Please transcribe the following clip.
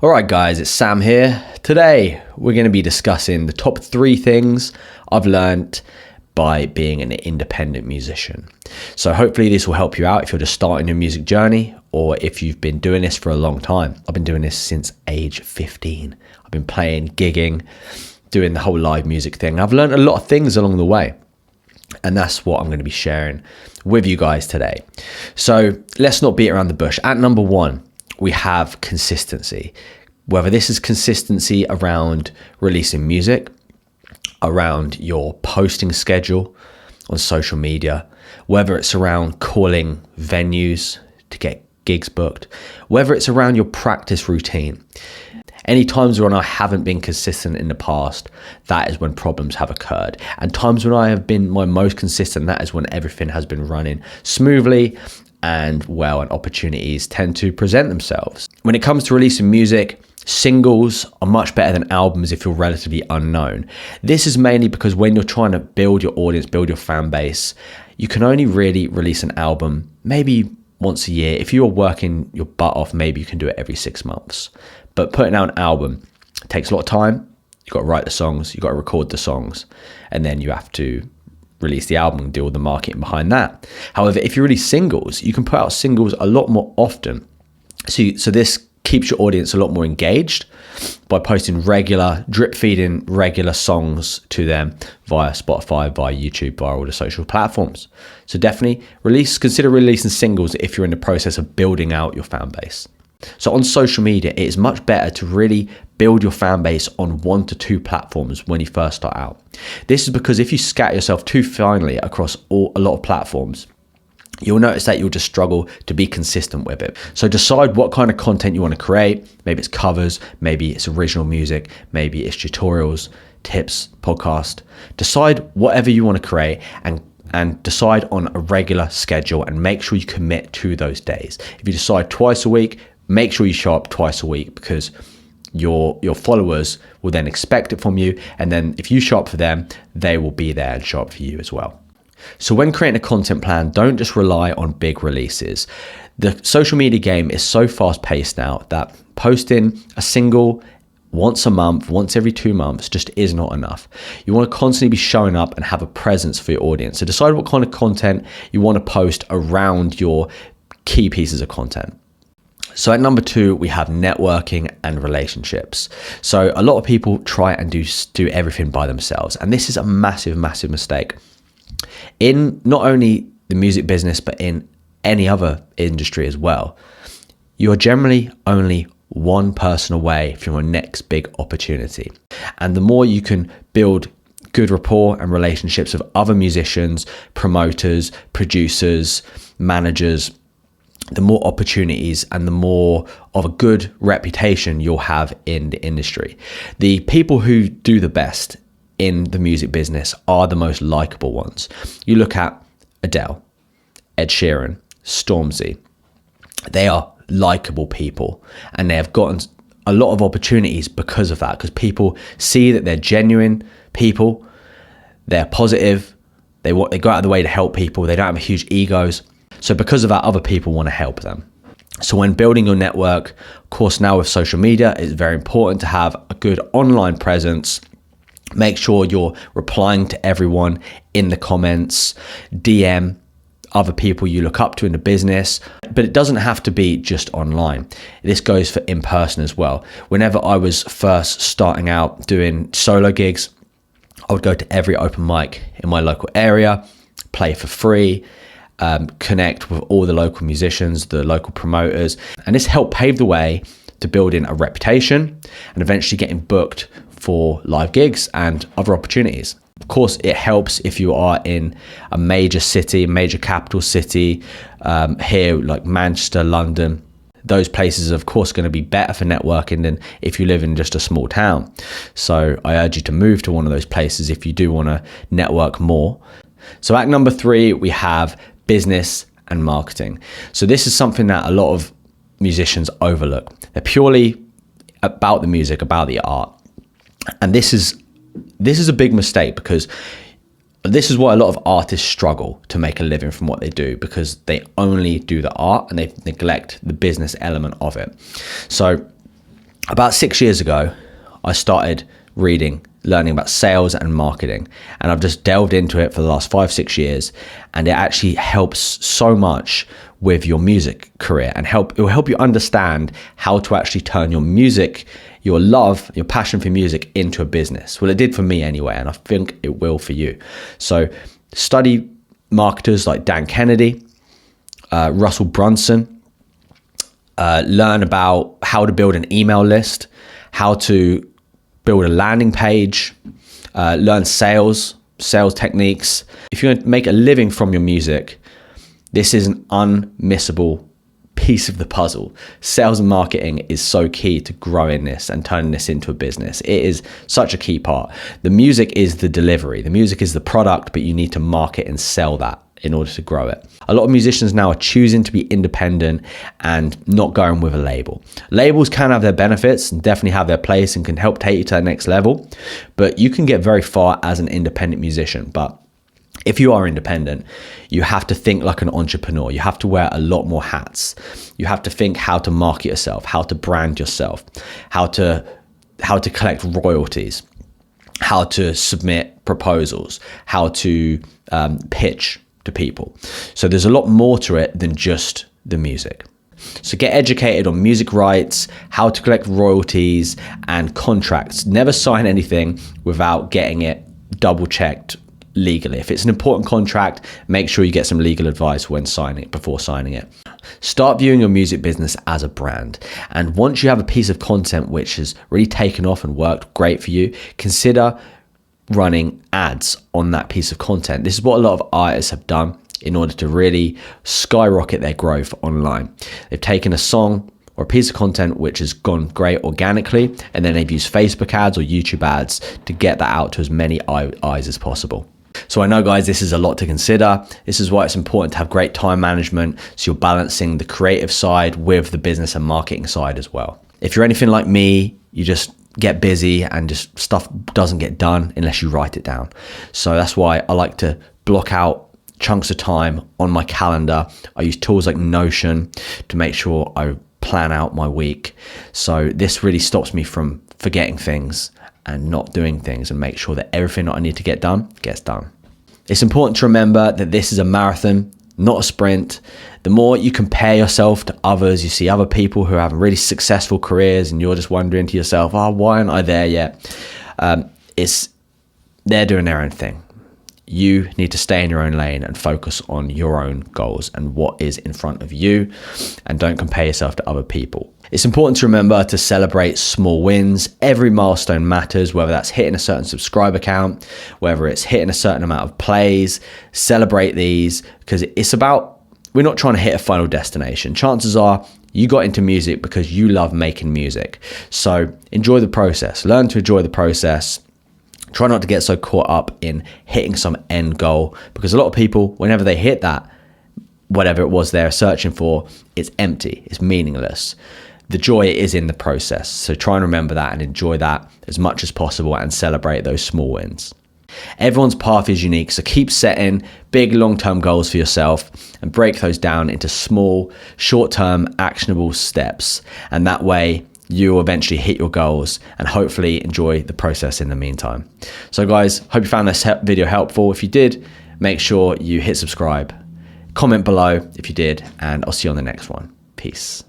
Alright guys, it's Sam here. Today we're going to be discussing the top 3 things I've learned by being an independent musician. So hopefully this will help you out if you're just starting your music journey or if you've been doing this for a long time. I've been doing this since age 15. I've been playing, gigging, doing the whole live music thing. I've learned a lot of things along the way. And that's what I'm going to be sharing with you guys today. So let's not beat around the bush. At number 1, we have consistency. Whether this is consistency around releasing music, around your posting schedule on social media, whether it's around calling venues to get gigs booked, whether it's around your practice routine. Any times when I haven't been consistent in the past, that is when problems have occurred. And times when I have been my most consistent, that is when everything has been running smoothly and opportunities tend to present themselves. When it comes to releasing music, singles are much better than albums if you're relatively unknown. This is mainly because when you're trying to build your audience, build your fan base, you can only really release an album maybe once a year. If you're working your butt off, maybe you can do it every 6 months. But putting out an album takes a lot of time. You've got to write the songs, you've got to record the songs, and then you have to release the album and deal with the marketing behind that. However, if you release singles, you can put out singles a lot more often. So this keeps your audience a lot more engaged by posting drip feeding regular songs to them via Spotify, via YouTube, via all the social platforms. So definitely consider releasing singles if you're in the process of building out your fan base. So on social media, it is much better to really build your fan base on 1 to 2 platforms when you first start out. This is because if you scatter yourself too finely across a lot of platforms, you'll notice that you'll just struggle to be consistent with it. So decide what kind of content you want to create. Maybe it's covers, maybe it's original music, maybe it's tutorials, tips, podcast. Decide whatever you want to create and decide on a regular schedule and make sure you commit to those days. If you decide twice a week, make sure you show up twice a week because your followers will then expect it from you. And then if you show up for them, they will be there and show up for you as well. So when creating a content plan, don't just rely on big releases. The social media game is so fast paced now that posting a single once a month, once every 2 months just is not enough. You want to constantly be showing up and have a presence for your audience. So decide what kind of content you want to post around your key pieces of content. So at number 2, we have networking and relationships. So a lot of people try and do everything by themselves. And this is a massive, massive mistake. In not only the music business, but in any other industry as well, you're generally only one person away from your next big opportunity. And the more you can build good rapport and relationships with other musicians, promoters, producers, managers, the more opportunities and the more of a good reputation you'll have in the industry. The people who do the best in the music business are the most likable ones. You look at Adele, Ed Sheeran, Stormzy. They are likable people and they have gotten a lot of opportunities because of that, because people see that they're genuine people, they're positive, they go out of the way to help people, they don't have huge egos. So because of that, other people want to help them. So when building your network, of course, now with social media, it's very important to have a good online presence. Make sure you're replying to everyone in the comments, DM other people you look up to in the business, but it doesn't have to be just online. This goes for in person as well. Whenever I was first starting out doing solo gigs, I would go to every open mic in my local area, play for free, connect with all the local musicians, the local promoters, and this helped pave the way to building a reputation and eventually getting booked for live gigs and other opportunities. Of course, it helps if you are in a major city, major capital city, here like Manchester, London. Those places are of course going to be better for networking than if you live in just a small town. So I urge you to move to one of those places if you do want to network more. So at number 3, we have business and marketing. So this is something that a lot of musicians overlook. They're purely about the music, about the art. And this is a big mistake because this is why a lot of artists struggle to make a living from what they do, because they only do the art and they neglect the business element of it. So About 6 years ago, I started learning about sales and marketing, and I've just delved into it for the last 5-6 years, and it actually helps so much with your music career, and it will help you understand how to actually turn your music, your love, your passion for music into a business. Well, it did for me anyway, and I think it will for you. So study marketers like Dan Kennedy, Russell Brunson, learn about how to build an email list, how to build a landing page, learn sales techniques. If you're going to make a living from your music, this is an unmissable piece of the puzzle. Sales and marketing is so key to growing this and turning this into a business. It is such a key part. The music is the delivery. The music is the product, but you need to market and sell that in order to grow it. A lot of musicians now are choosing to be independent and not going with a label. Labels can have their benefits and definitely have their place and can help take you to the next level, but you can get very far as an independent musician. But if you are independent, you have to think like an entrepreneur. You have to wear a lot more hats. You have to think how to market yourself, how to brand yourself, how to collect royalties, how to submit proposals, how to pitch to people. So there's a lot more to it than just the music. So get educated on music rights, how to collect royalties and contracts. Never sign anything without getting it double checked legally. If it's an important contract, make sure you get some legal advice before signing it. Start viewing your music business as a brand. And once you have a piece of content which has really taken off and worked great for you, consider running ads on that piece of content. This is what a lot of artists have done in order to really skyrocket their growth online. They've taken a song or a piece of content which has gone great organically, and then they've used Facebook ads or YouTube ads to get that out to as many eyes as possible. So I know, guys, this is a lot to consider. This is why it's important to have great time management, so you're balancing the creative side with the business and marketing side as well. If you're anything like me, you just get busy and just stuff doesn't get done unless you write it down. So that's why I like to block out chunks of time on my calendar. I use tools like Notion to make sure I plan out my week. So this really stops me from forgetting things and not doing things, and make sure that everything that I need to get done gets done. It's important to remember that this is a marathon, not a sprint. The more you compare yourself to others, you see other people who have really successful careers and you're just wondering to yourself, why aren't I there yet? They're doing their own thing. You need to stay in your own lane and focus on your own goals and what is in front of you, and don't compare yourself to other people. It's important to remember to celebrate small wins. Every milestone matters, whether that's hitting a certain subscriber count, whether it's hitting a certain amount of plays. Celebrate these, because we're not trying to hit a final destination. Chances are you got into music because you love making music. So enjoy the process. Learn to enjoy the process. Try not to get so caught up in hitting some end goal, because a lot of people, whenever they hit that, whatever it was they're searching for, it's empty, it's meaningless. The joy is in the process. So try and remember that and enjoy that as much as possible and celebrate those small wins. Everyone's path is unique, so keep setting big long-term goals for yourself and break those down into small, short-term, actionable steps. And that way, you'll eventually hit your goals and hopefully enjoy the process in the meantime. So guys, hope you found this video helpful. If you did, make sure you hit subscribe. Comment below if you did, and I'll see you on the next one. Peace.